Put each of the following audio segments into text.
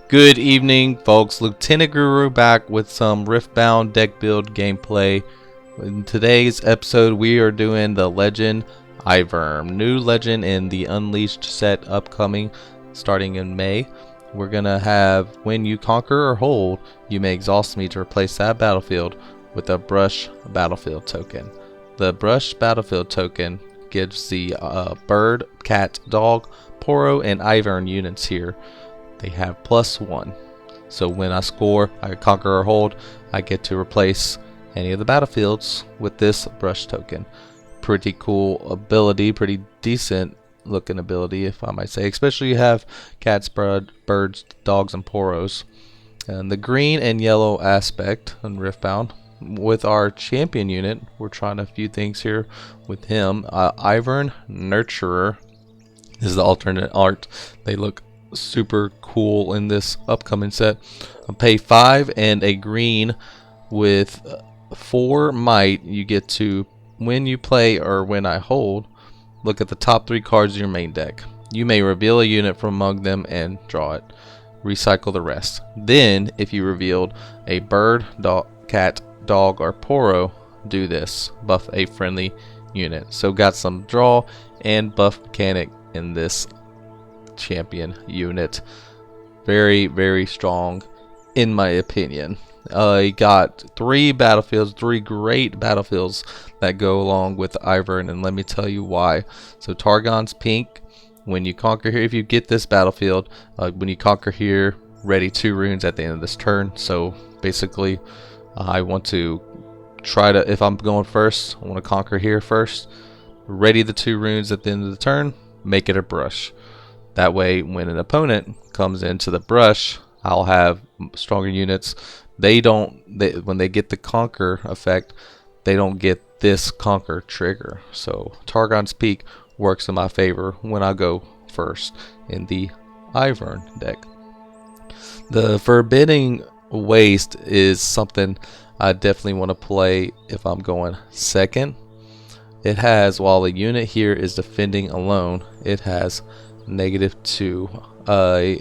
Good evening, folks. Lieutenant Guru back with some Riftbound deck build gameplay. In today's episode, we are doing the Legend Ivern, new legend in the Unleashed set upcoming starting in May. We're gonna have when you conquer or hold, you may exhaust me to replace that battlefield with a brush battlefield token. The brush battlefield token gives the bird, cat, dog, Poro, and Ivern units here. They have +1. So when I score, I conquer or hold, I get to replace any of the battlefields with this brush token. Pretty cool ability, pretty decent looking ability, if I might say. Especially you have cats, birds, dogs, and Poros. And the green and yellow aspect on Riftbound. With our champion unit, we're trying a few things here with him. Ivern Nurturer is the alternate art. They look super cool in this upcoming set. I pay 5 and a green with 4 might. You get to, when you play or when I hold, look at the top 3 cards of your main deck. You may reveal a unit from among them and draw it. Recycle the rest. Then if you revealed a bird, dog, cat, dog, or Poro, do this. Buff a friendly unit. So got some draw and buff mechanic in this champion unit. Very, very strong in my opinion. I got 3 battlefields, 3 great battlefields that go along with Ivern, and let me tell you why. So Targon's pink. When you conquer here, if you get this battlefield, when you conquer here, ready 2 runes at the end of this turn. So basically I want to try to, if I'm going first, I want to conquer here first, ready the 2 runes at the end of the turn, make it a brush. That way, when an opponent comes into the brush, I'll have stronger units. When they get the conquer effect, they don't get this conquer trigger. So Targon's Peak works in my favor when I go first in the Ivern deck. The Forbidding Waste is something I definitely want to play if I'm going second. It has, while the unit here is defending alone, it has -2. I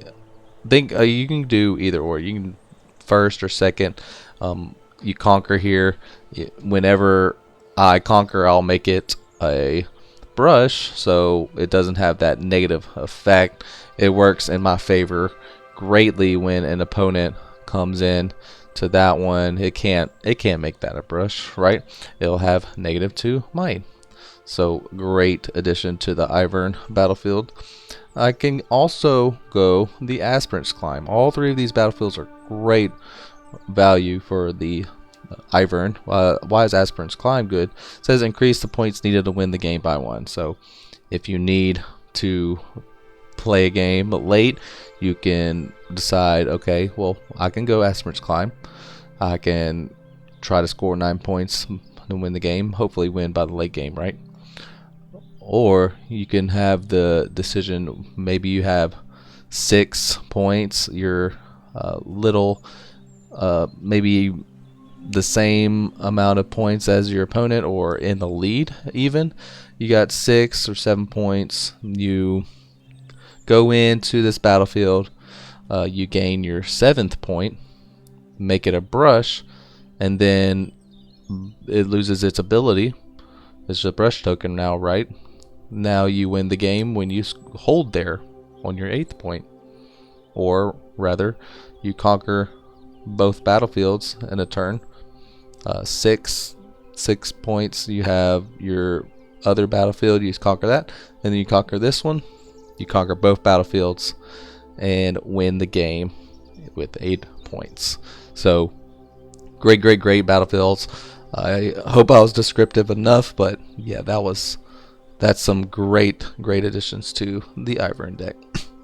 think you can do either or. You can first or second. You conquer here. Whenever I conquer, I'll make it a brush, so it doesn't have that negative effect. It works in my favor greatly when an opponent comes in to that one. It can't make that a brush, right? It'll have -2 might. So great addition to the Ivern battlefield. I can also go the Aspirant's Climb. All 3 of these battlefields are great value for the Ivern. Why is Aspirant's Climb good? It says increase the points needed to win the game by 1. So if you need to play a game late, you can decide, okay, well, I can go Aspirant's Climb. I can try to score 9 points to win the game, hopefully win by the late game, right? Or you can have the decision, maybe you have 6 points, you're maybe the same amount of points as your opponent or in the lead even. You got 6 or 7 points, you go into this battlefield, you gain your 7th point, make it a brush, and then it loses its ability. It's a brush token now, right? Now you win the game when you hold there on your 8th point. Or rather, you conquer both battlefields in a turn. 6 points, you have your other battlefield, you conquer that, and then you conquer this one. You conquer both battlefields and win the game with 8 points. So great battlefields. I hope I was descriptive enough, but yeah, that's some great additions to the Ivern deck.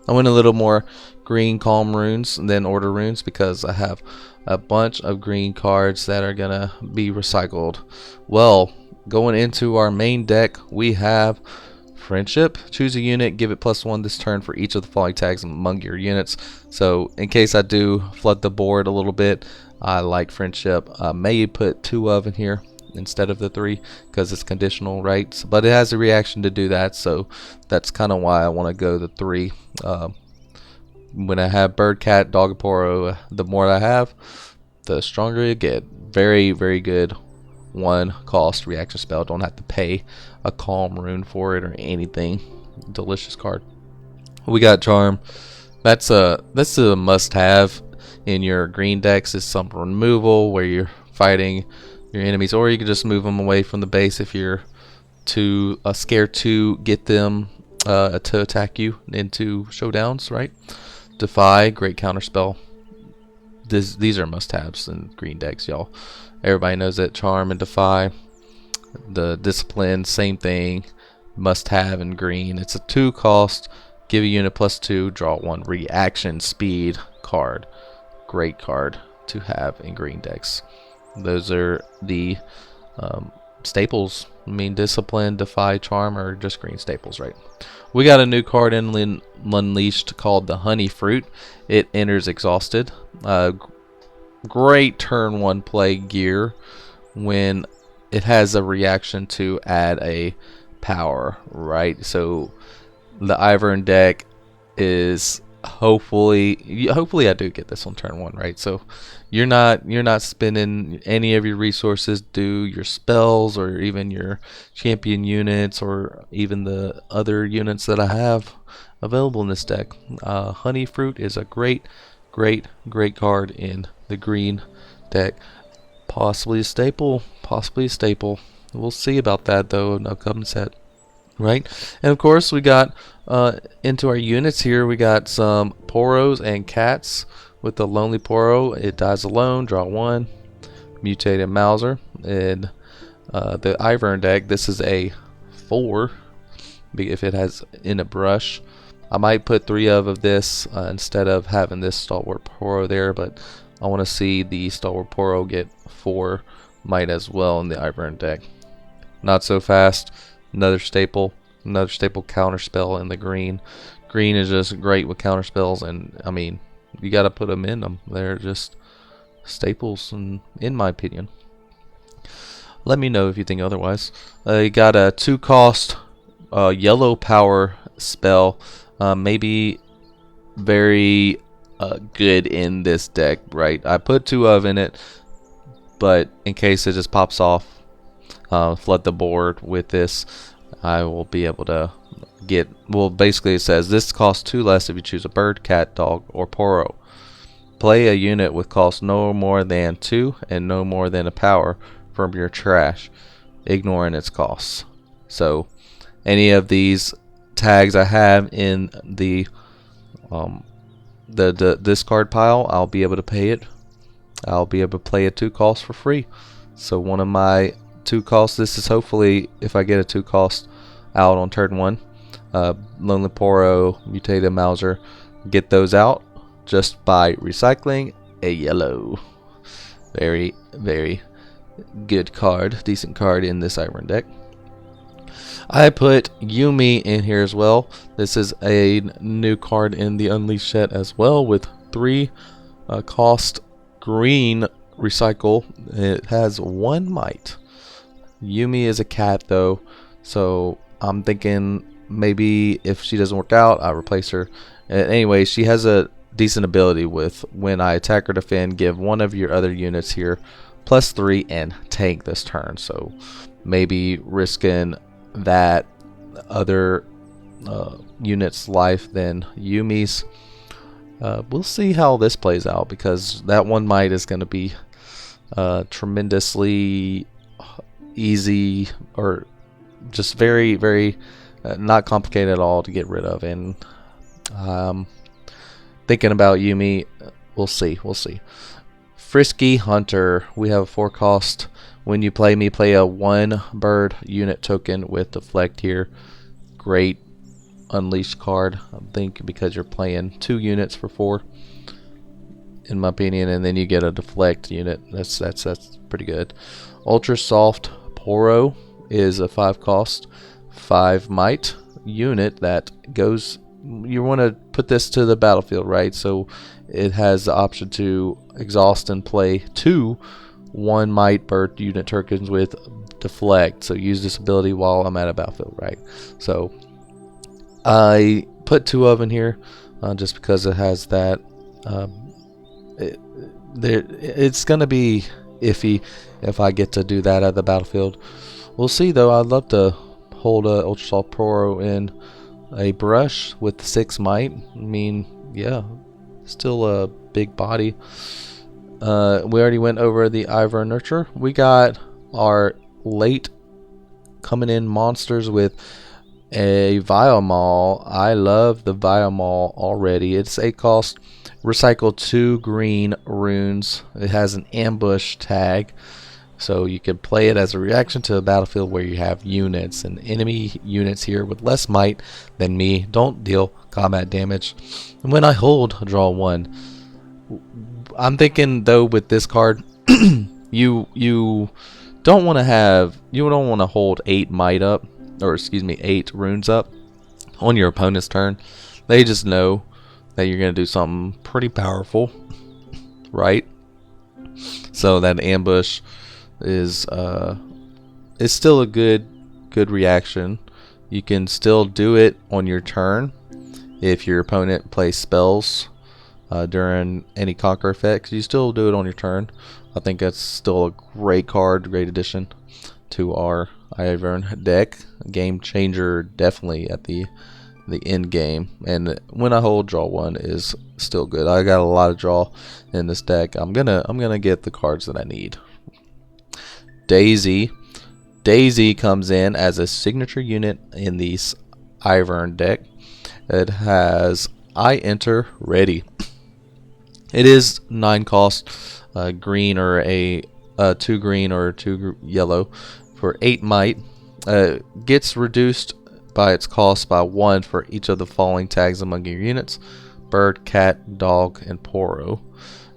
I went a little more green calm runes than order runes because I have a bunch of green cards that are gonna be recycled. Well, going into our main deck, we have Friendship. Choose a unit, give it +1 this turn for each of the following tags among your units. So in case I do flood the board a little bit, I like Friendship. I may put 2 of in here instead of the 3 because it's conditional, right? But it has a reaction to do that, so that's kind of why I want to go the 3. When I have bird, cat, dog, and Poro, the more I have, the stronger you get. Very, very good 1 cost reaction spell. Don't have to pay a calm rune for it or anything. Delicious card. We got Charm. That's a must-have in your green decks. Is some removal where you're fighting your enemies, or you can just move them away from the base if you're too scared to get them to attack you into showdowns, right? Defy, great counter spell. These are must-haves in green decks, y'all. Everybody knows that. Charm and Defy. The Discipline, same thing. Must-have in green. It's a 2 cost. Give a unit +2. Draw 1 reaction speed card. Great card to have in green decks. Those are the staples. I mean, Discipline, Defy, Charm are just green staples, right? We got a new card in Unleashed called the Honey Fruit. It enters exhausted. Great turn 1 play gear when it has a reaction to add a power, right? So the Ivern deck is hopefully I do get this on turn 1, right? So you're not spending any of your resources, do your spells or even your champion units or even the other units that I have available in this deck. Honey Fruit is a great card in the green deck. Possibly a staple. We'll see about that though in the upcoming set. Right, and of course we got into our units here. We got some Poros and cats. With the Lonely Poro, it dies alone. Draw 1. Mutated Mauser. And the Ivern deck, this is a 4. If it has in a brush, I might put 3 of this instead of having this Stalwart Poro there. But I want to see the Stalwart Poro get 4 might as well in the Ivern deck. Not so fast. Another staple counter spell in the green. Green is just great with counter spells, and I mean, you got to put them in them. They're just staples, in my opinion. Let me know if you think otherwise. You got a 2 cost yellow power spell. Maybe very good in this deck, right? I put 2 of in it, but in case it just pops off, flood the board with this, I will be able to get, well, basically it says this costs 2 less if you choose a bird, cat, dog, or Poro. Play a unit with cost no more than 2 and no more than a power from your trash, ignoring its costs. So any of these tags I have in the discard pile, I'll be able to pay it. I'll be able to play a 2 cost for free. So one of my 2 costs, this is hopefully if I get a 2 cost out on turn 1, Lonely Poro, Mutated Mauser, get those out just by recycling a yellow. Very good card, decent card in this Ivern deck. I put Yumi in here as well. This is a new card in the Unleashed set as well with 3 cost green recycle. It has 1 might. Yumi is a cat though, so I'm thinking maybe if she doesn't work out, I'll replace her. Anyway, she has a decent ability with when I attack or defend, give one of your other units here +3 and tank this turn. So maybe risking that other unit's life than Yumi's. We'll see how this plays out, because that 1 might is going to be tremendously easy, or just very not complicated at all to get rid of. And thinking about Yumi, we'll see. Frisky Hunter, we have a 4 cost. When you play me, play a 1 bird unit token with deflect here. Great Unleashed card, I think, because you're playing 2 units for 4 in my opinion, and then you get a deflect unit. That's pretty good. Ultra Soft Poro is a 5 cost, 5 might unit that goes, you want to put this to the battlefield, right? So it has the option to exhaust and play 2 1 might bird unit tokens with deflect. So use this ability while I'm at a battlefield, right? So I put 2 of in here. just because it has that. It's gonna be iffy if I get to do that at the battlefield. We'll see though. I'd love to hold a Ultra Assault Poro in a brush with 6 might. I mean, yeah, still a big body. We already went over the Ivern Nurture. We got our late coming in monsters with a Vial. I love the Vial already. It's 8 cost. Recycle 2 green runes. It has an ambush tag, so you can play it as a reaction to a battlefield where you have units, and enemy units here with less might than me don't deal combat damage. And when I hold, draw 1. I'm thinking though with this card, you don't want to hold 8 might up, or excuse me, 8 runes up on your opponent's turn. They just know that you're going to do something pretty powerful, right? So that ambush is still a good reaction. You can still do it on your turn if your opponent plays spells during any conquer effects. You still do it on your turn. I think that's still a great card, great addition to our Ivern deck. Game changer definitely at the end game. And when I hold, draw 1 is still good. I got a lot of draw in this deck. I'm gonna get the cards that I need. Daisy comes in as a signature unit in the Ivern deck. It has I enter ready. It is 9 cost, green or a 2 green or 2 yellow for 8 might. Gets reduced by its cost by 1 for each of the following tags among your units: bird, cat, dog, and Poro.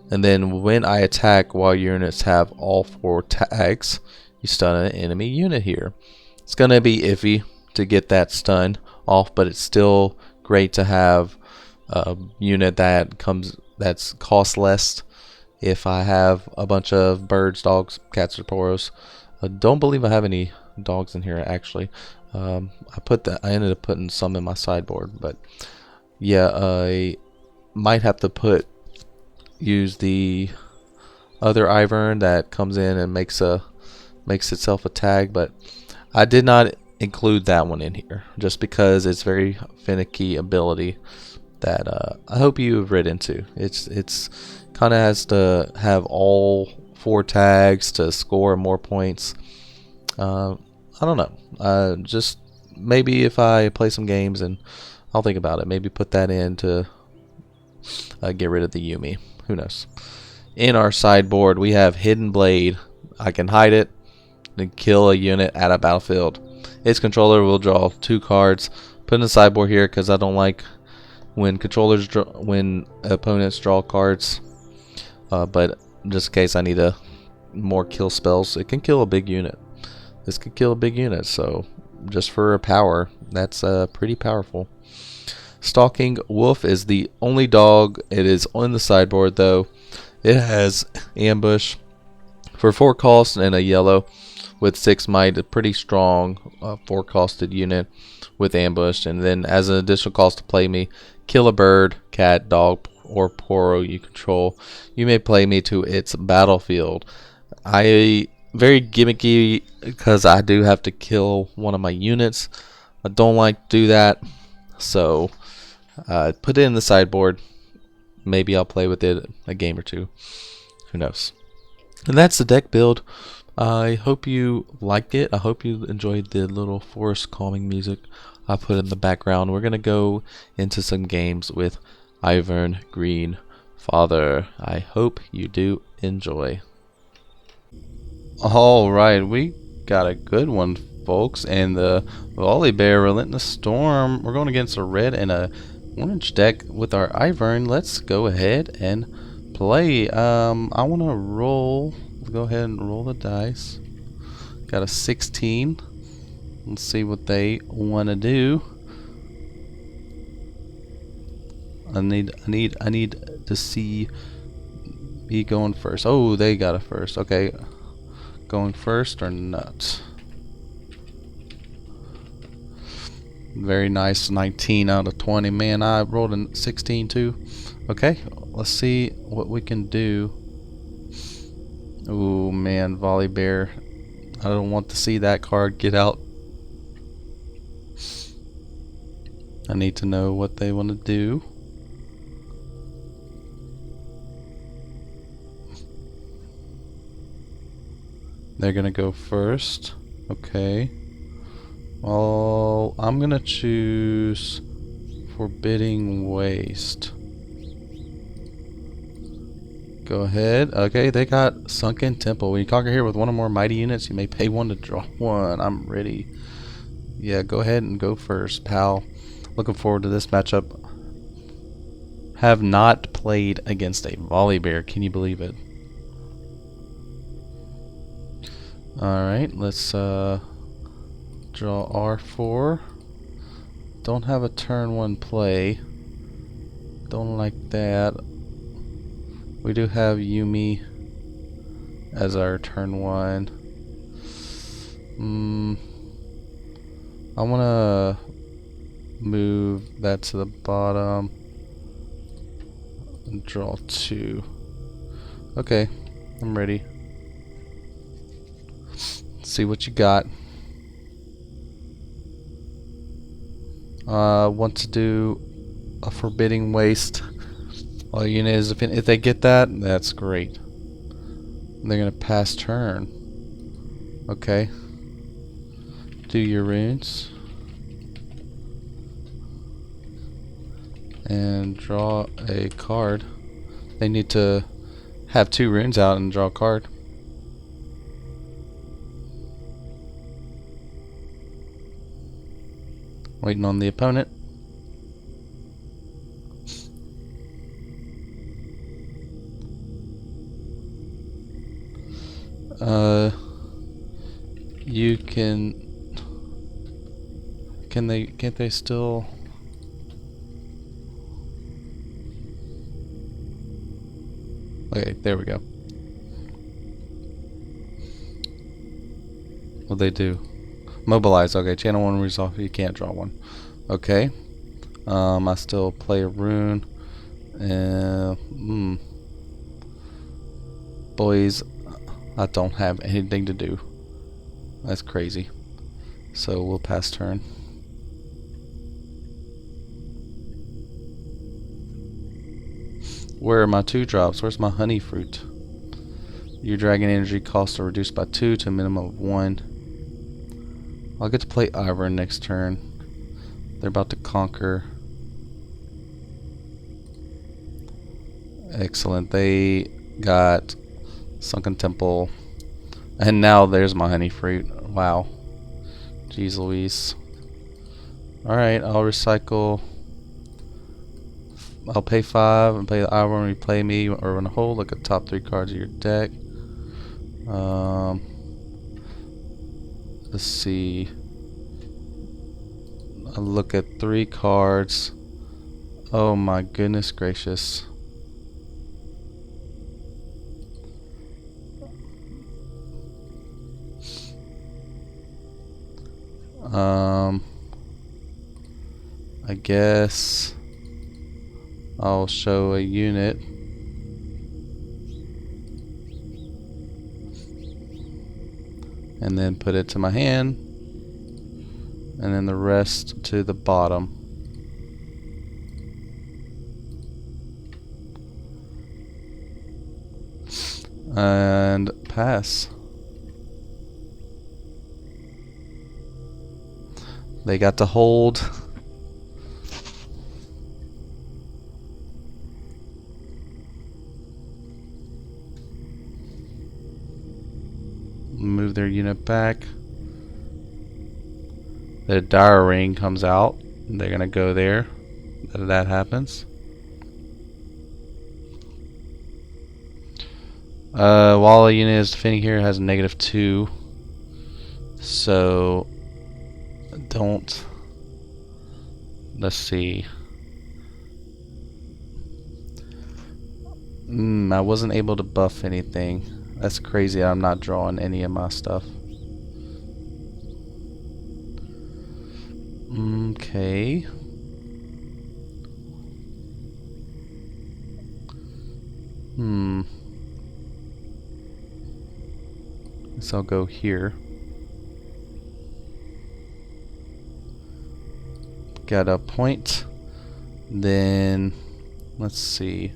And then when I attack while your units have all 4 tags, you stun an enemy unit here. It's going to be iffy to get that stun off, but it's still great to have a unit that's cost less. If I have a bunch of birds, dogs, cats, or Poros. I don't believe I have any dogs in here actually. I ended up putting some in my sideboard, but yeah, I might have to use the other Ivern that comes in and makes itself a tag, but I did not include that one in here just because it's very finicky ability that I hope you have read into. It's kind of has to have all 4 tags to score more points. I don't know. Just maybe if I play some games and I'll think about it. Maybe put that in to get rid of the Yumi. Who knows? In our sideboard, we have Hidden Blade. I can hide it and kill a unit at a battlefield. Its controller will draw 2 cards. Put in the sideboard here because I don't like when opponents draw cards. But just in case I need more kill spells, it can kill a big unit. This could kill a big unit, so just for a power, that's pretty powerful. Stalking Wolf is the only dog. It is on the sideboard though. It has ambush for 4 costs and a yellow with 6 might. A pretty strong 4 costed unit with ambush. And then as an additional cost to play me, kill a bird, cat, dog, or Poro you control. You may play me to its battlefield. Very gimmicky because I do have to kill one of my units. I don't like to do that, so put it in the sideboard. Maybe I'll play with it a game or 2. Who knows? And that's the deck build. I hope you liked it. I hope you enjoyed the little forest calming music I put in the background. We're gonna go into some games with Ivern Green Father. I hope you do enjoy. Alright, we got a good one, folks, and the Volibear Relentless Storm. We're going against a red and a orange deck with our Ivern. Let's go ahead and play. I want to go ahead and roll the dice. Got a 16. Let's see what they want to do. I need to see me going first. Oh, they got it first. Okay. Going first or not? Very nice. 19 out of 20. Man, I rolled a 16 too. Okay, let's see what we can do. Ooh, man, Volley Bear. I don't want to see that card get out. I need to know what they want to do. They're gonna go first. Okay. Well, I'm gonna choose Forbidding Waste. Go ahead. Okay, they got Sunken Temple. When you conquer here with one or more mighty units, you may pay one to draw one. I'm ready. Yeah, go ahead and go first, pal. Looking forward to this matchup. Have not played against a Volley Bear. Can you believe it? Alright, let's draw R4. Don't have a turn 1 play. Don't like that. We do have Yumi as our turn 1. I want to move that to the bottom and draw 2. Okay, I'm ready. See what you got. Want to do a Forbidding Waste. All you need is if they get that, that's great. They're gonna pass turn. Okay. Do your runes and draw a card. They need to have 2 runes out and draw a card. Waiting on the opponent. You can't they still? Okay, there we go. What they do? Mobilize. Okay, channel 1 resolve. You can't draw one. Okay. I still play a rune. Boys, I don't have anything to do. That's crazy. So we'll pass turn. Where are my 2 drops? Where's my honey fruit? Your dragon energy costs are reduced by 2 to a minimum of 1. I'll get to play Ivern next turn. They're about to conquer. Excellent. They got Sunken Temple. And now there's my honey fruit. Wow. Jeez Louise. Alright, I'll recycle. I'll pay 5 and play the Ivern, replay me, or run a hold. Look at top 3 cards of your deck. Let's see. I'll look at 3 cards. Oh my goodness gracious. I guess I'll show a unit. And then put it to my hand. And then the rest to the bottom. And pass. They got to hold. Move their unit back. The Dire Ring comes out. They're gonna go there. That happens. While a unit is defending here, it has a -2. So don't. Let's see. I wasn't able to buff anything. That's crazy. I'm not drawing any of my stuff. Okay. Guess I'll go here. Got a point. Then, let's see.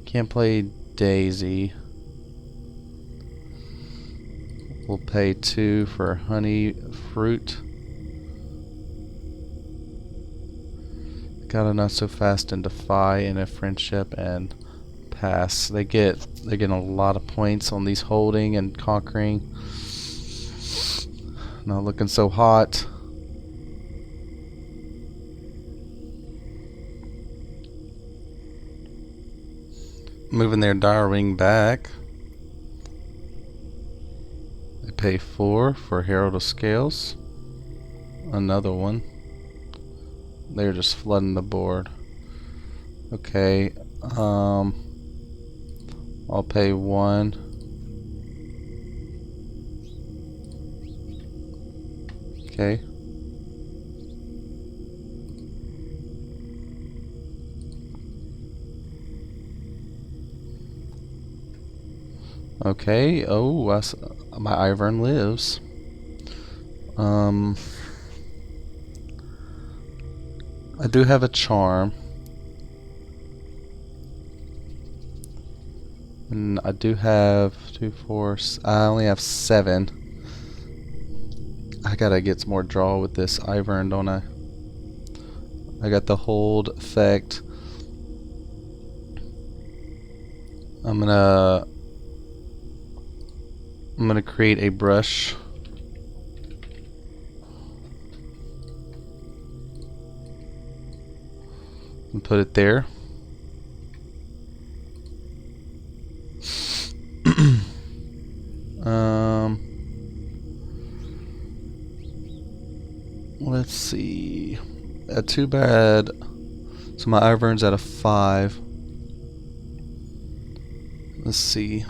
Can't play Daisy. We'll pay 2 for honey fruit. Got a not so fast and defy and a friendship and pass. They're getting a lot of points on these holding and conquering. Not looking so hot. Moving their dire ring back. They pay 4 for Herald of Scales. Another one. They're just flooding the board. Okay. I'll pay 1. Okay. Okay. Oh, my Ivern lives. I do have a charm. And I do have 2, 4. I only have 7. I gotta get some more draw with this Ivern, don't I? I got the hold effect. I'm gonna create a brush. And put it there. Let's see. Too bad. So my Ivern's at a 5. Let's see.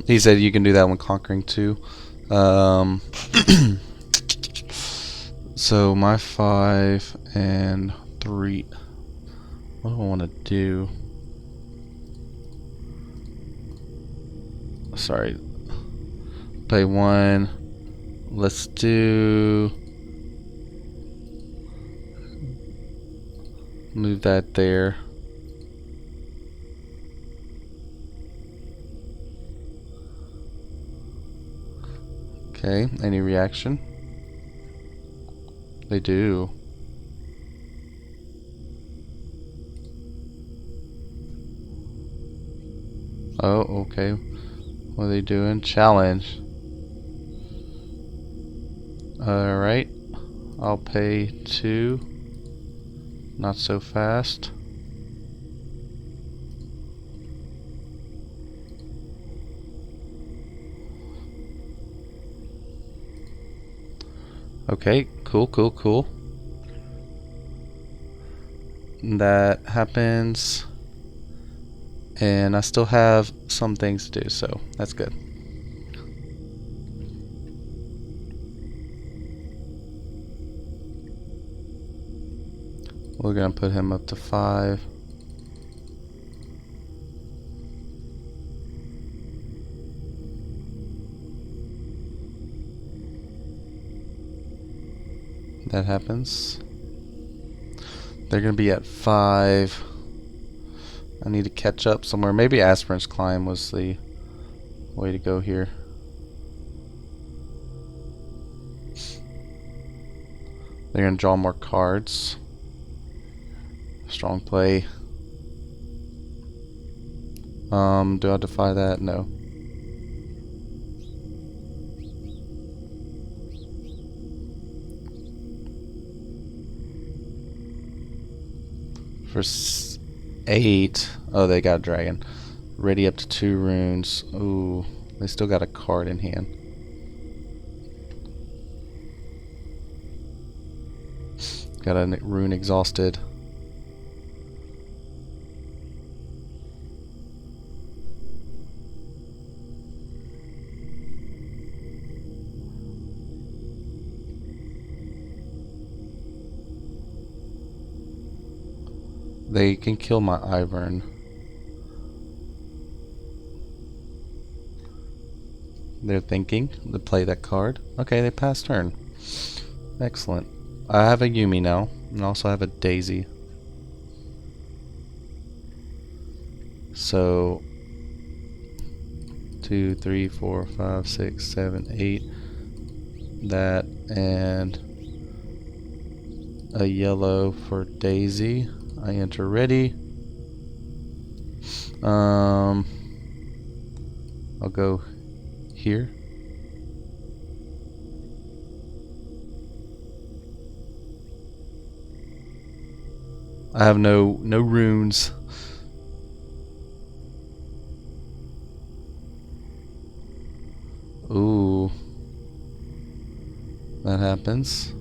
He said you can do that when conquering too. So my 5 and 3. What do I want to do? Sorry. Pay 1. Let's do. Move that there. Okay, any reaction? They do. Oh, okay. What are they doing? Challenge. Alright. I'll pay 2. Not so fast. Okay, cool. That happens. And I still have some things to do, so that's good. We're gonna put him up to 5. That happens. They're gonna be at 5. I need to catch up somewhere. Maybe Aspirin's Climb was the way to go here. They're gonna draw more cards. Strong play. Do I defy that? No. For 8. Oh, they got a dragon. Ready up to 2 runes. Ooh, they still got a card in hand. Got a rune exhausted. They can kill my Ivern. They're thinking to play that card. Okay, they pass turn. Excellent. I have a Yumi now, and also have a Daisy. So 2, 3, 4, 5, 6, 7, 8. That and a yellow for Daisy. I enter ready. I'll go here. I have no runes. Ooh. That happens.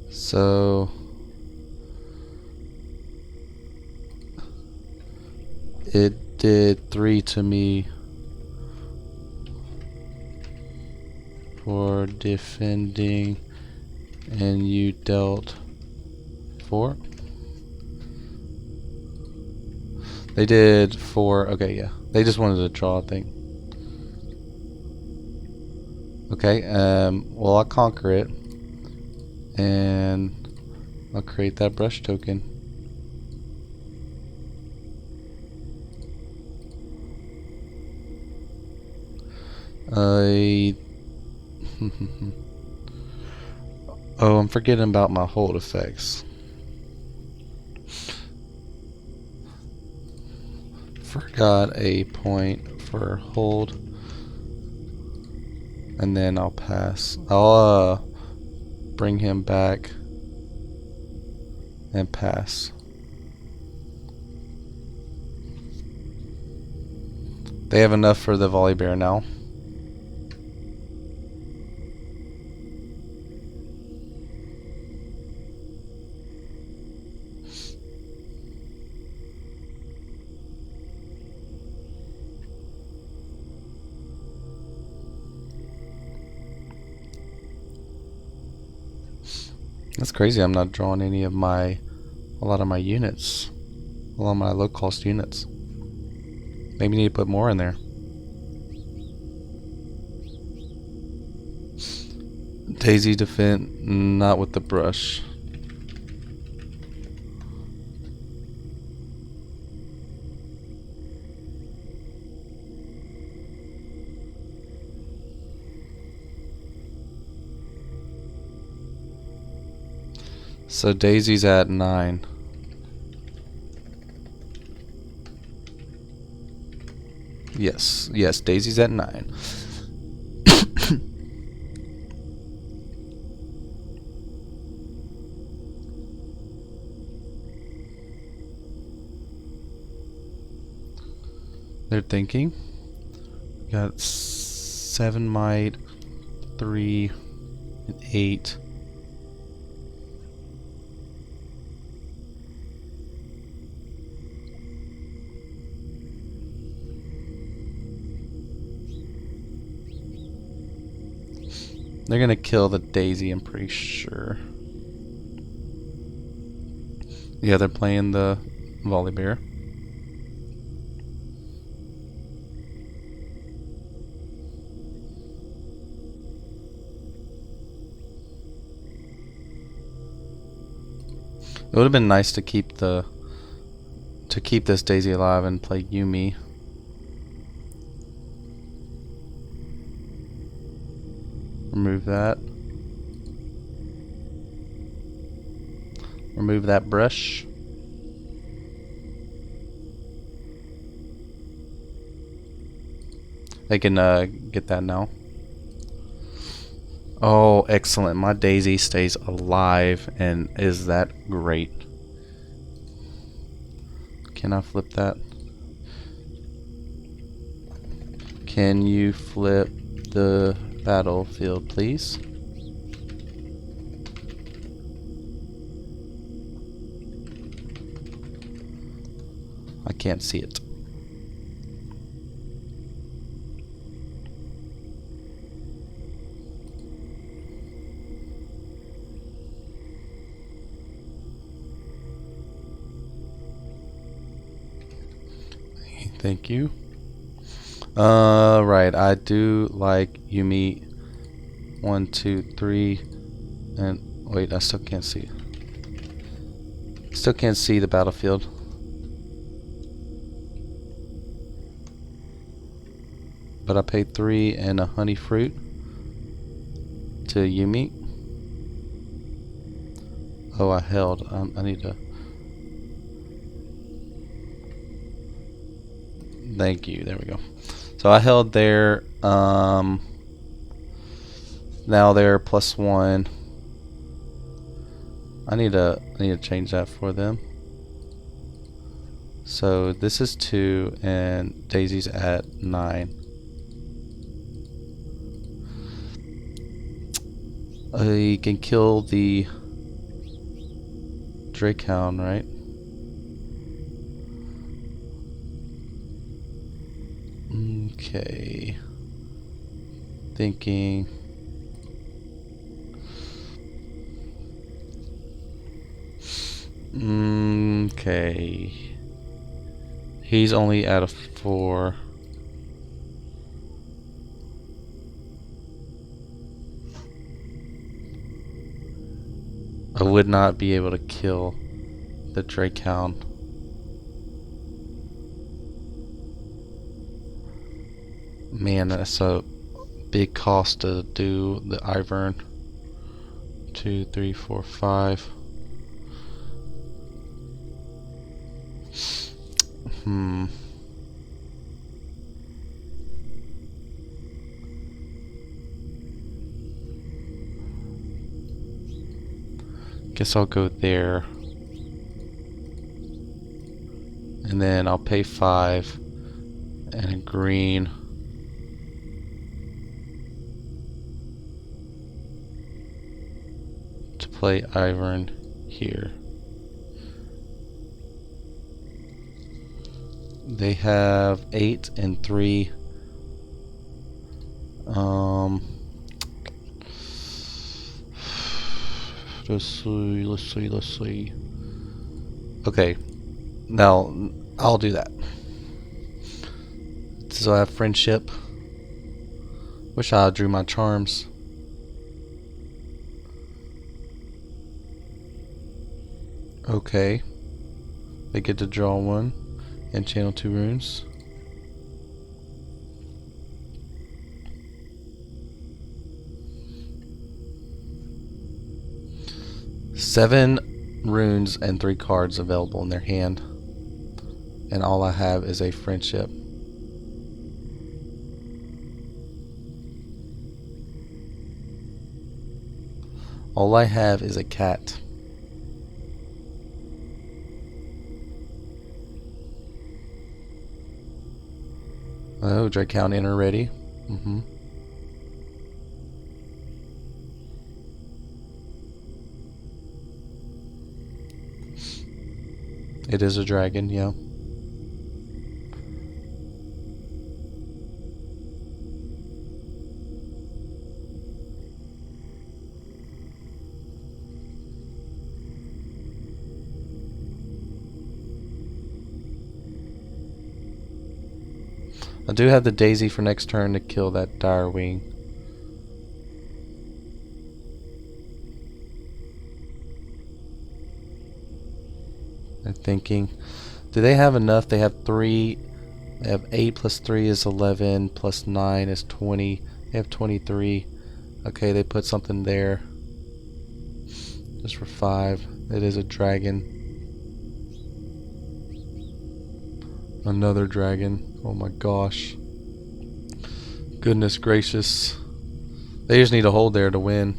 So it did 3 to me for defending, and you dealt 4. They did 4. Okay, yeah. They just wanted to draw a thing. Okay, well, I'll conquer it. And I'll create that brush token. Oh, I'm forgetting about my hold effects. Forgot a point for hold. And then I'll pass. I'll bring him back and pass. They have enough for the volley bear now. That's crazy. I'm not drawing a lot of my units. A lot of my low cost units. Maybe need to put more in there. Daisy defend, not with the brush. So Daisy's at 9. Yes, Daisy's at 9. They're thinking. Got 7 might, 3, and 8. They're gonna kill the Daisy, I'm pretty sure. Yeah, they're playing the volley bear. It would have been nice to keep this Daisy alive and play Yumi. Remove that. Remove that brush. They can get that now. Oh, excellent. My Daisy stays alive, and is that great? Can I flip that? Can you flip the battlefield, please? I can't see it. Thank you. Right. I do like you meet 1, 2, 3, and wait. I still can't see. Still can't see the battlefield. But I paid 3 and a honey fruit to Yumi. Oh, I held. I need to. Thank you. There we go. So I held there. Now they're +1. I need to change that for them. So this is 2 and Daisy's at 9. You can kill the Drakehound, right? Okay. Thinking. Okay. He's only at a 4. I would not be able to kill the Drakehound. Man, that's a big cost to do the Ivern. 2, 3, 4, 5. Guess I'll go there. And then I'll pay 5 and a green. To play Ivern here. They have 8 and 3. Let's see. Okay, now I'll do that. So I have friendship. Wish I drew my charms. Okay. They get to draw 1 and channel 2 runes. Seven runes and 3 cards available in their hand. And all I have is a friendship. All I have is a cat. Oh, Drakehound enter ready. It is a dragon, yeah. I do have the Daisy for next turn to kill that Dire Wing. I'm thinking, do they have enough? They have 3. They have 8 plus 3 is 11 plus 9 is 20. They have 23. Okay, they put something there. Just for 5. It is a dragon. Another dragon. Oh my gosh. Goodness gracious. They just need to hold there to win.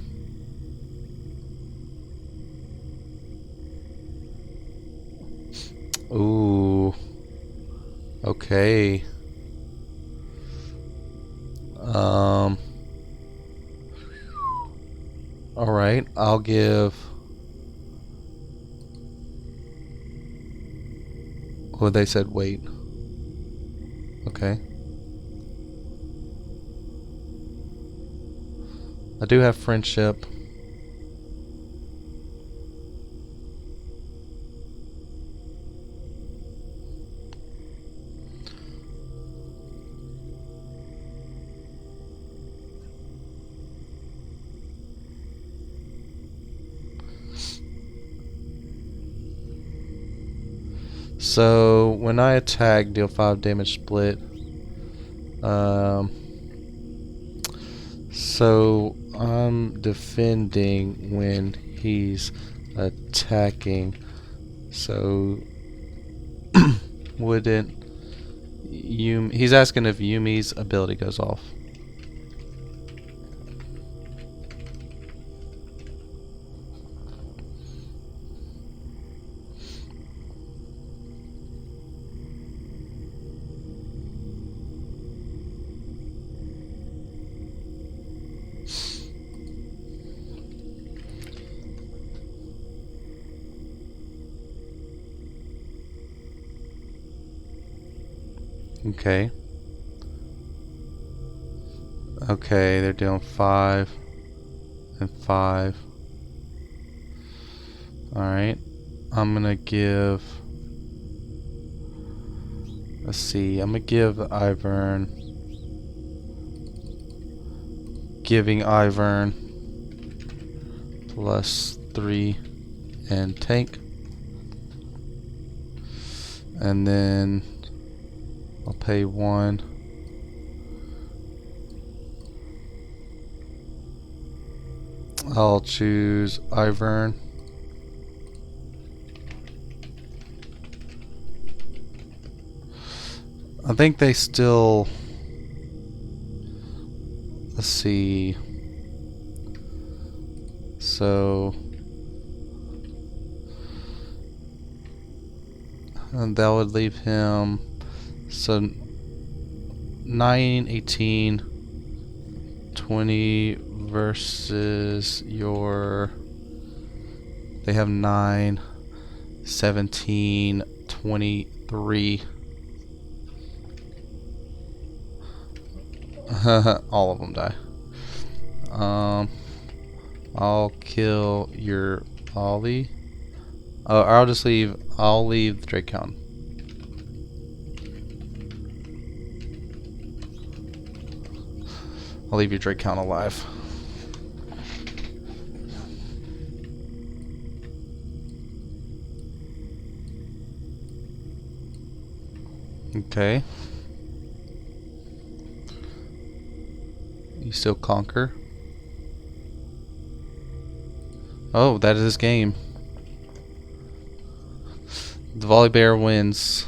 Ooh. Okay. Alright, I'll give... Oh, they said wait. Okay. I do have friendship. So when I attack, deal 5 damage split. So I'm defending when he's attacking. So wouldn't he's asking if Yumi's ability goes off. Okay. Okay, they're doing 5 and 5. Alright. I'm gonna give... Let's see. I'm gonna give Ivern... Giving Ivern +3 and tank. And then I'll pay 1. I'll choose Ivern. I think they still... Let's see. So... And that would leave him... So... 9, 18, 20 versus your... They have 9, 17, 23. All of them die. I'll kill your Ollie. Oh, I'll leave the Drake Hound. I'll leave your Drake Hound alive. Okay. You still conquer. Oh, that is his game. The Volley Bear wins.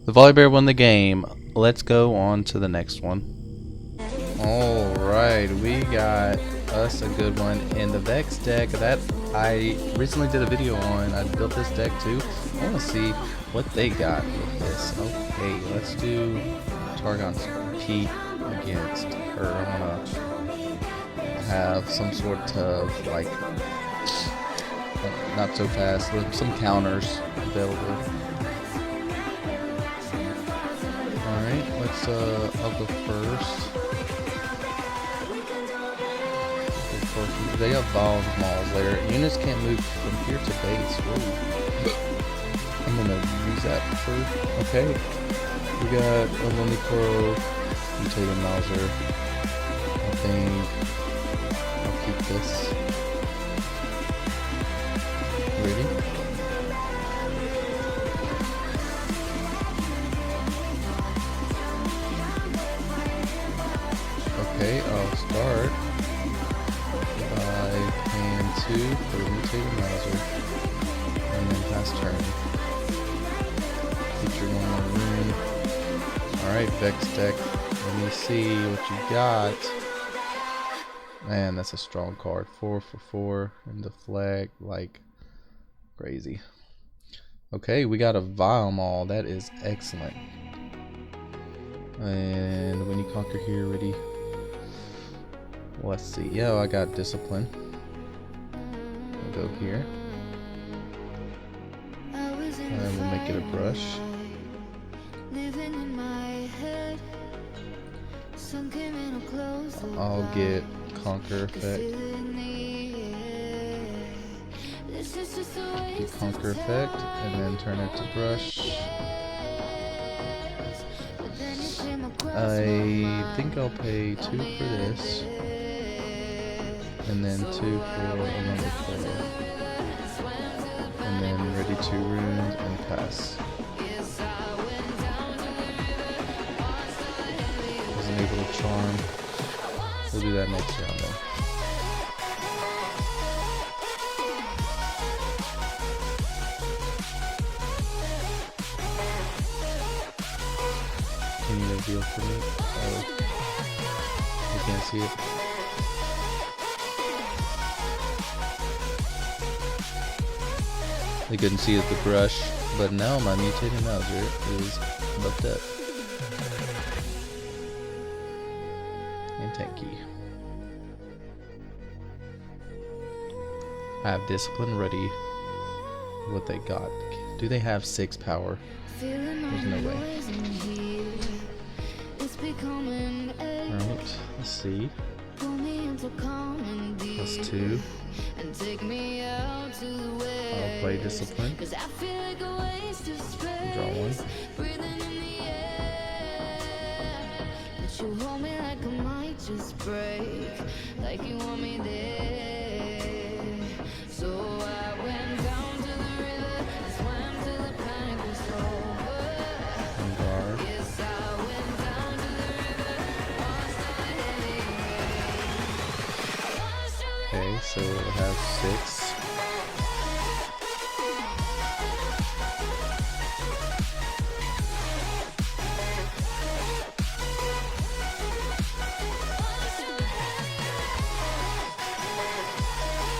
The Volley Bear won the game. Let's go on to the next one. Alright, we got us a good one. And the Vex deck that I recently did a video on. I built this deck too. I want to see what they got with this. Okay, let's do Targon's Key against her. I'm gonna have some sort of like not so fast, some counters available. Alright, let's I'll go first. They have balls and malls later. Units can't move from here to base. Whoa. I'm gonna use that first. Okay. We got a Lonely Poro, Mutated Mauser. I think I'll keep this. Ready? Okay, I'll start by paying 2 for Mutated Mauser. And then pass turn. Feature 1 more room. Alright, Vex deck. Let me see what you got. Man, that's a strong card. 4 for 4 and the flag like crazy. Okay, we got a Vile Maul. That is excellent. And when you conquer here, ready. Let's see. Yeah, I got Discipline. We'll go here. And we'll make it a brush. I'll get Conquer effect. Get Conquer effect, and then turn it to brush. I think I'll pay 2 for this, and then 2 for another 4, and then ready 2 runes and pass. Wasn't able to charm. We'll do that next round though. Can you reveal for me? Oh, you can't see it. I couldn't see it with the brush, but now my mutated Mauser is buffed up. And tanky. I have discipline ready. What they got? Do they have 6 power? There's no way. Alright, let's see. +2. I'll play discipline. Draw 1. You hold me like I might just break, like you want me there. So I went down to the river and swam till the panic was over. Yes, I went down to the river, washed all the heavy rain. Okay, so it has 6.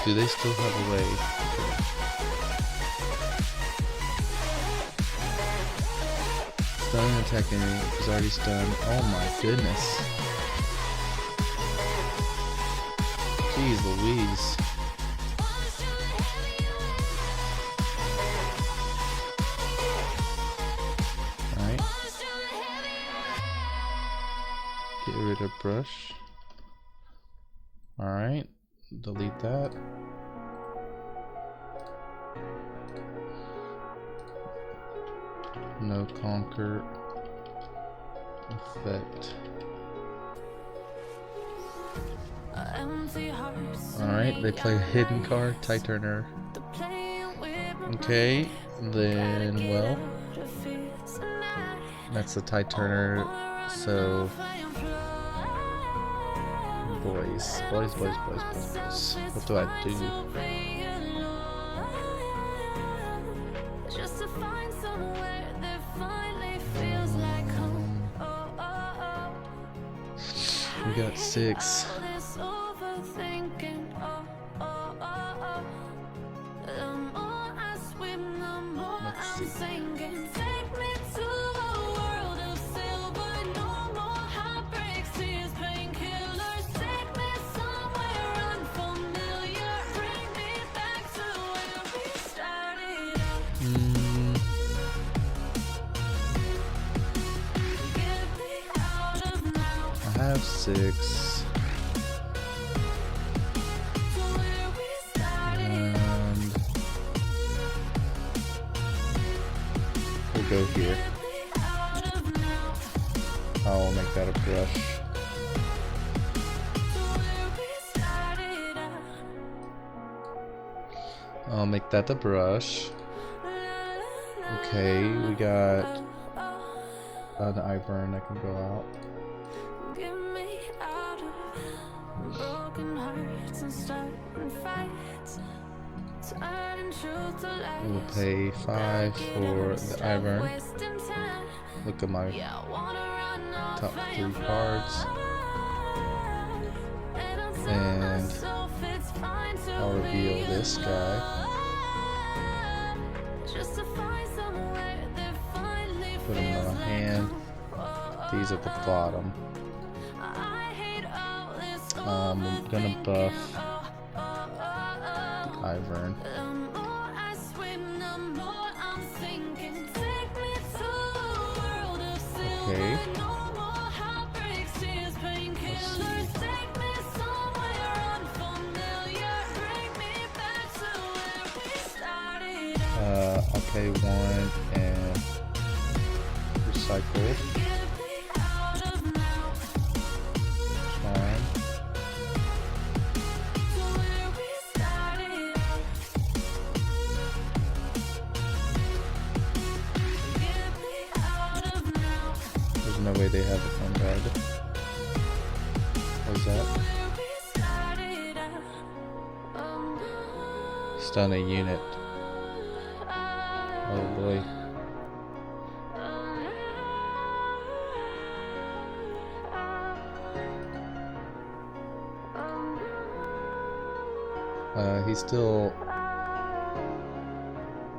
Do they still have a way? Stun and attack enemy is already stunned. Oh my goodness. Jeez Louise. Alright. Get rid of brush. Alright. Delete that. No conquer effect. Alright, they play a hidden card, Tide Turner. Okay, then well, that's the Tide Turner, so boys. What do I do? We got 6. Let's see. I have 6. And we'll go here. I'll make that a brush. I'll make that the brush. Okay, we got an Ivern that can go out. We'll pay 5 for the Ivern. Look at my top 3 cards. And I'll reveal this guy. Put him in my hand. These at the bottom. I'm gonna buff the Ivern. Okay. I'll pay 1 and recycle. Fine. they have it on red. What is that? Stun a unit. Oh boy.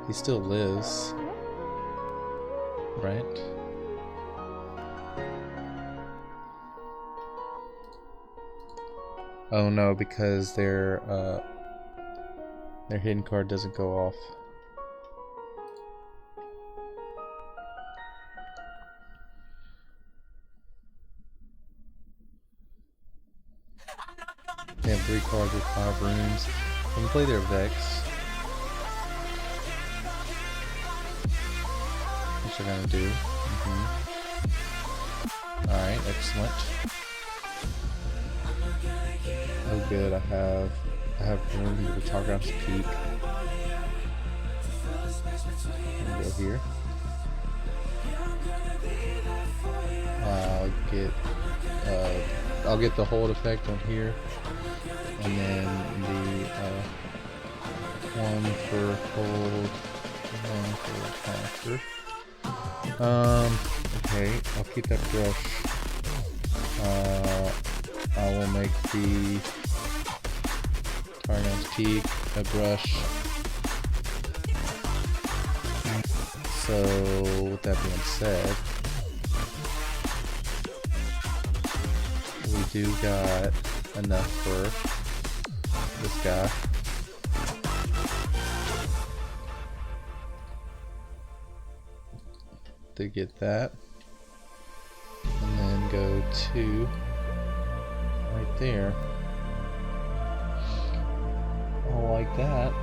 He still lives, right? Oh no, because their hidden card doesn't go off. They have 3 cards with 5 runes. They can play their Vex. What you're gonna do? Alright, excellent. Oh good, I have room to the Targon's Peak. Go here. I'll get the hold effect on here, and then the 1 for hold, 1 for counter. Okay, I'll keep that brush. I will make the Targon's Peak a brush. So, with that being said, we do got enough for this guy. To get that. And then go to right there. Oh, like that.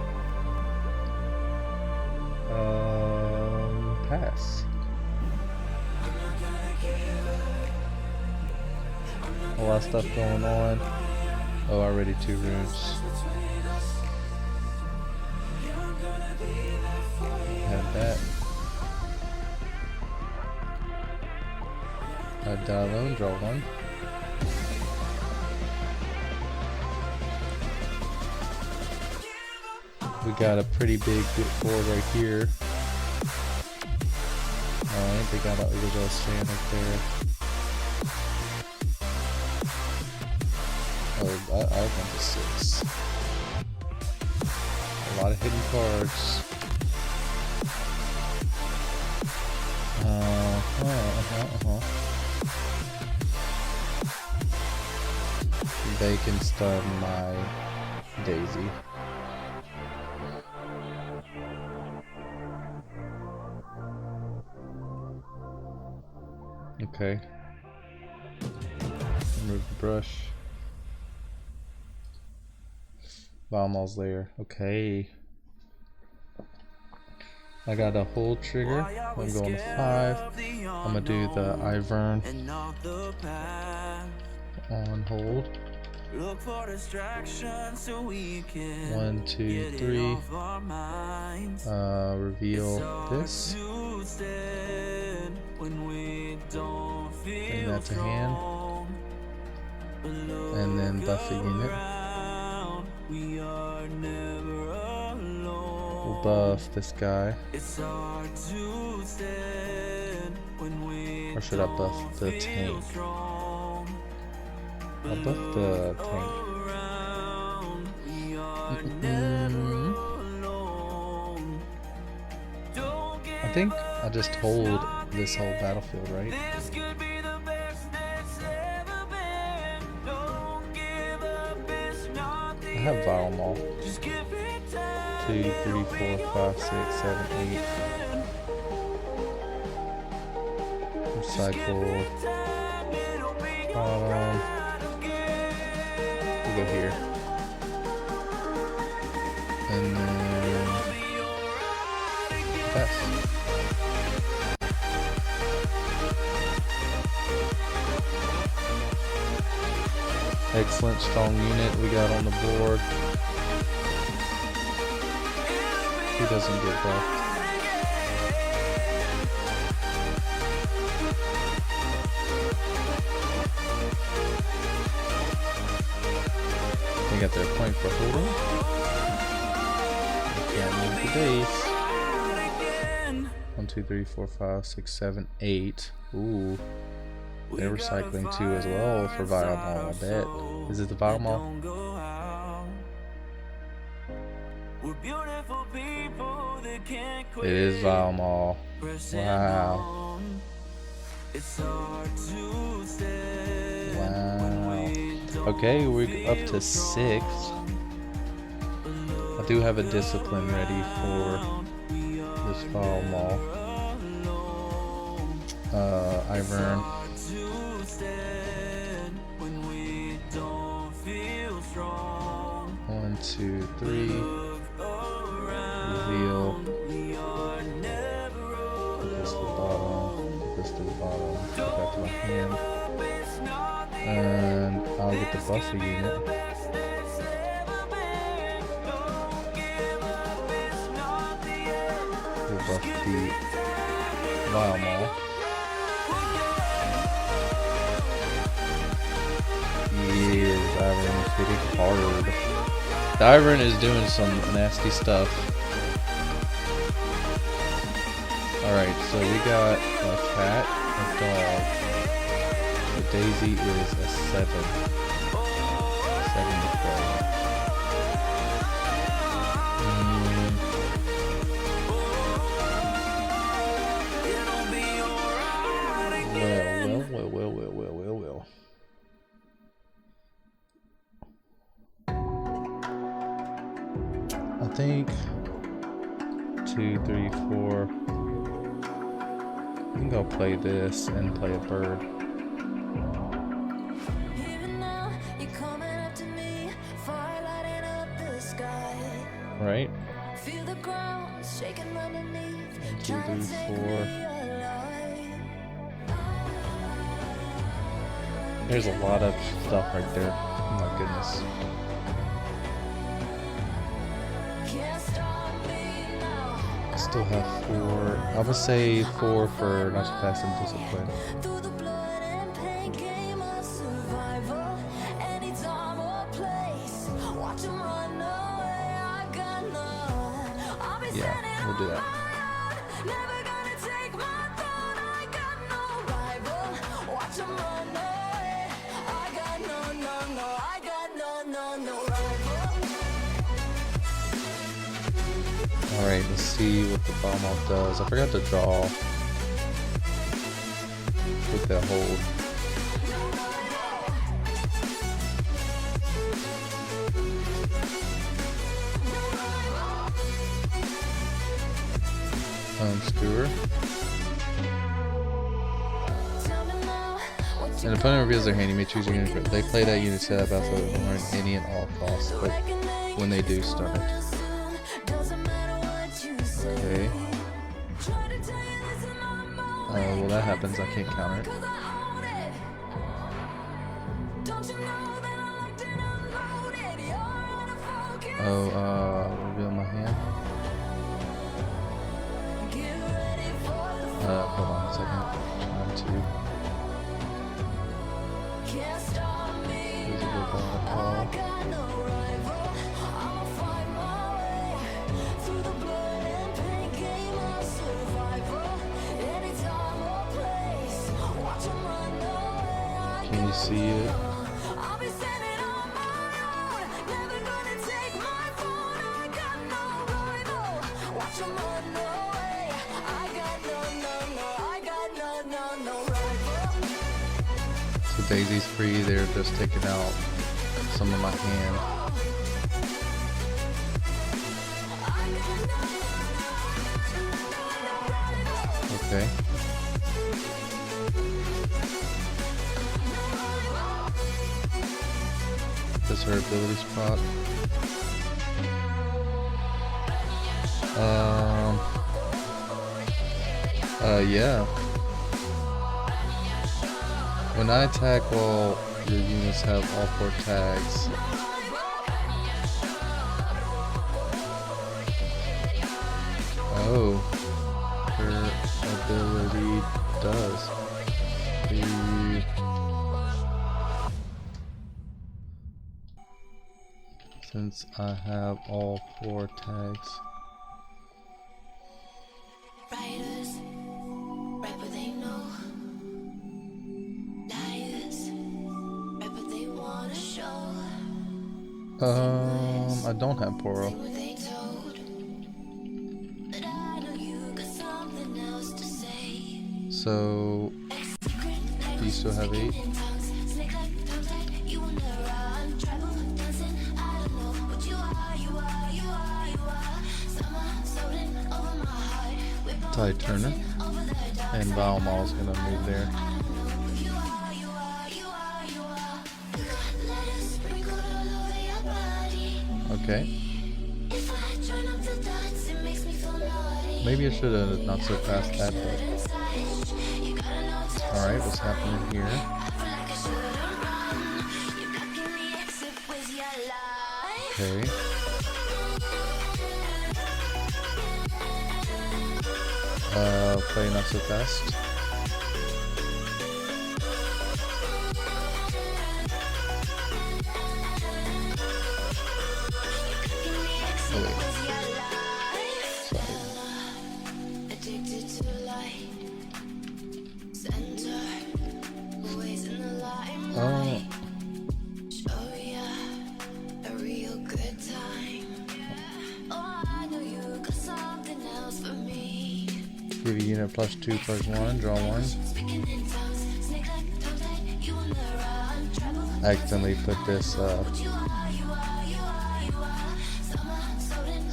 Pass. A lot of stuff going on. Oh, already 2 runes. Have that. I'd die alone, draw 1. We got a pretty big board right here. Alright, they got a little stand up there. Oh, I went to 6. A lot of hidden cards. They can stun my Daisy. Okay. Remove the brush. Bomball's there. Okay. I got a hold trigger. I'm going to 5. I'm gonna do the Ivern on hold. 1, 2, 3. Reveal this. Bring that to hand. And then buff a unit. We'll buff this guy. Or should I buff the tank? I'll buff the tank. I think I just hold this whole battlefield, right? I have Viral Maul. 2, 3, 4, 5, 6, 7, 8. Recycle. We'll go here. And then pass. Excellent, strong unit we got on the board. He doesn't get buffed. They got their point for holding. They can't move the base. 1, 2, 3, 4, 5, 6, 7, 8. Ooh. They're recycling 2 as well for Vile Mall, I bet. Is it the Vile Mall? It is Vile Mall. Wow. Wow. Okay, we're up to 6. I do have a discipline ready for this Vile Mall. Ivern. 1, 2, 3. Reveal. Put this to the bottom. Put this to the bottom. Put that to my hand. And I'll get the buffer unit. We'll buff the Vile Mall. Yeah, Ivern is hitting hard. The Ivern is doing some nasty stuff. Alright, so we got a cat, a dog. The Daisy is a 7. 7 to play. Well. I think 2, 3, 4. I think I'll play this and play a bird. Right? 1, 2, 3, 4. There's a lot of stuff right there. Oh my goodness. I still have 4. I'm gonna say 4 for not too fast and discipline. Yeah, we'll do that. Alright, let's see what the bomb off does. I forgot to draw with that hold. Skewer. An opponent reveals their hand, you may choose your unit. They play that unit set up after ignoring any and all costs, but when they do, stun it. Okay. Well, that happens. I can't counter it. Reveal my hand. Hold on a second. Trying to. Visible ball. Can you see it? So Daisy's free, they're just taking out some of my hand. Okay. This is her ability spot. Yeah. When I attack while your units have all 4 tags. Oh. Her ability does. since I have all 4 tags. Writers, write what they know. Liars, write what they wanna show. I don't have Poro. What they told. But I know you got something else to say. So, do you still have 8? Tide Turner. And Valmal's gonna move there. Okay. Maybe I should have not so fast that, but alright, what's happening here? Okay. Play not so fast. Oh wait. Oh. Give a unit +2/+1, draw 1. I accidentally put this, so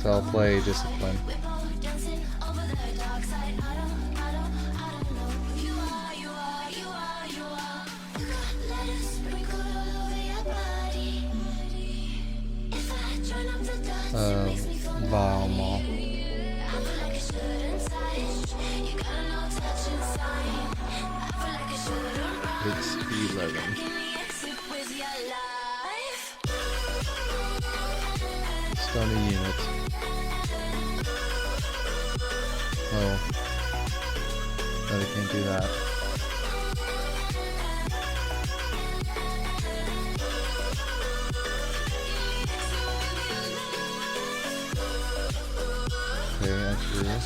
I'll play Discipline. Valmal. It's 11. Stun a unit. Oh. No, they can't do that. Okay, actually.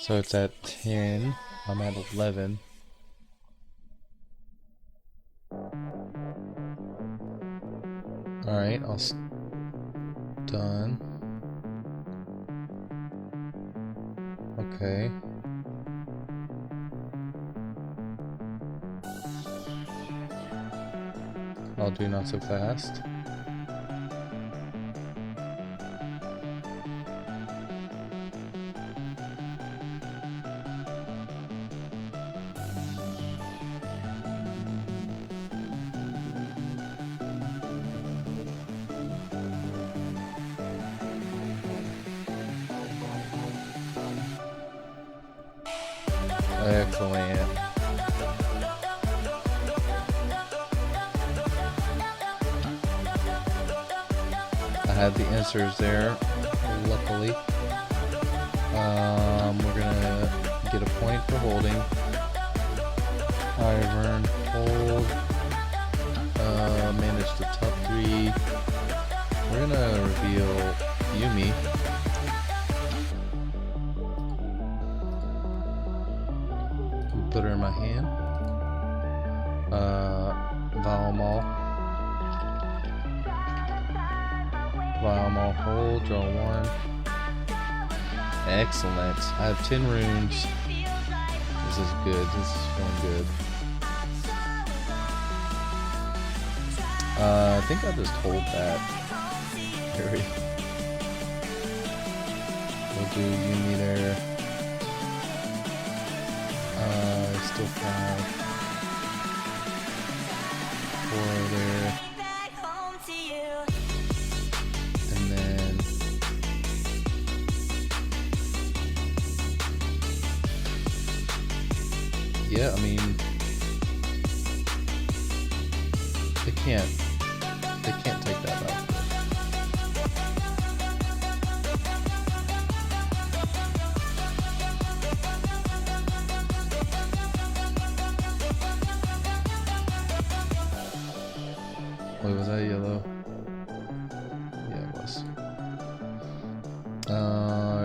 So it's at 10. I'm at 11. Alright, I'll stun. Okay. I'll do not so fast. Excellent. I had the answers there, luckily. We're gonna get a point for holding. Ivern, hold. Manage the top 3. We're gonna reveal Yumi. Put her in my hand. Valmal. Valmal, hold, draw 1. Excellent. I have 10 runes. This is good. This is feeling good. I think I'll just hold that area. We'll do Yumi there. Still 5. 4 there. And then yeah, I mean, they can't take that back. Wait, was that yellow? Yeah, it was.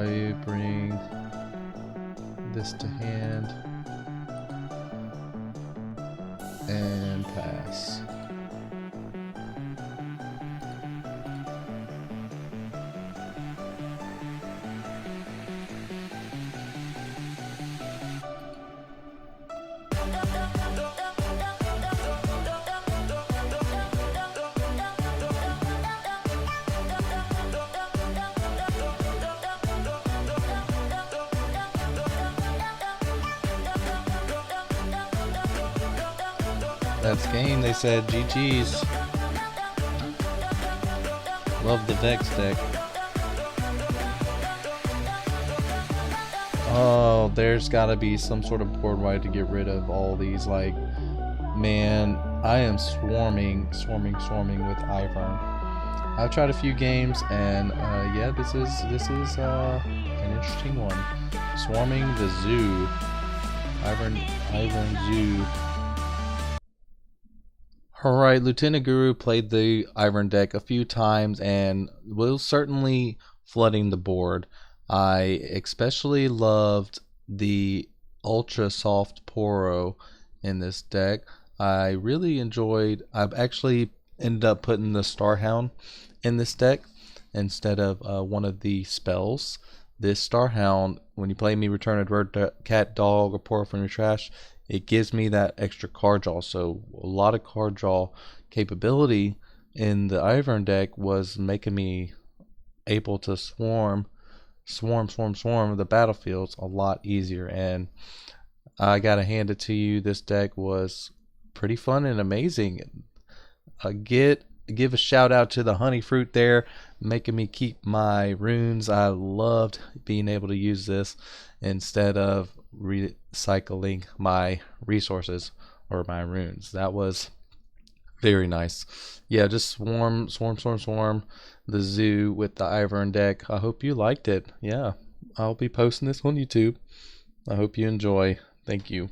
You bring this to hand and pass. That's game, they said. GG's. Love the Vex deck. Oh, there's gotta be some sort of board wide to get rid of all these. Like, man, I am swarming with Ivern. I've tried a few games, and yeah, this is an interesting one. Swarming the Zoo. Ivern Zoo. Alright, Lieutenant Guru played the Ivern deck a few times and was certainly flooding the board. I especially loved the ultra soft Poro in this deck. I really enjoyed, I've actually ended up putting the Starhound in this deck instead of one of the spells. This Starhound, when you play me return a bird, cat, dog, or Poro from your trash, it gives me that extra card draw. So a lot of card draw capability in the Ivern deck was making me able to swarm the battlefields a lot easier. And I gotta hand it to you, this deck was pretty fun and amazing. Give a shout out to the honey fruit there, making me keep my runes. I loved being able to use this instead of recycling my resources or my runes. That was very nice. Yeah, just swarm the zoo with the Ivern deck. I hope you liked it. Yeah, I'll be posting this on YouTube. I hope you enjoy. Thank you.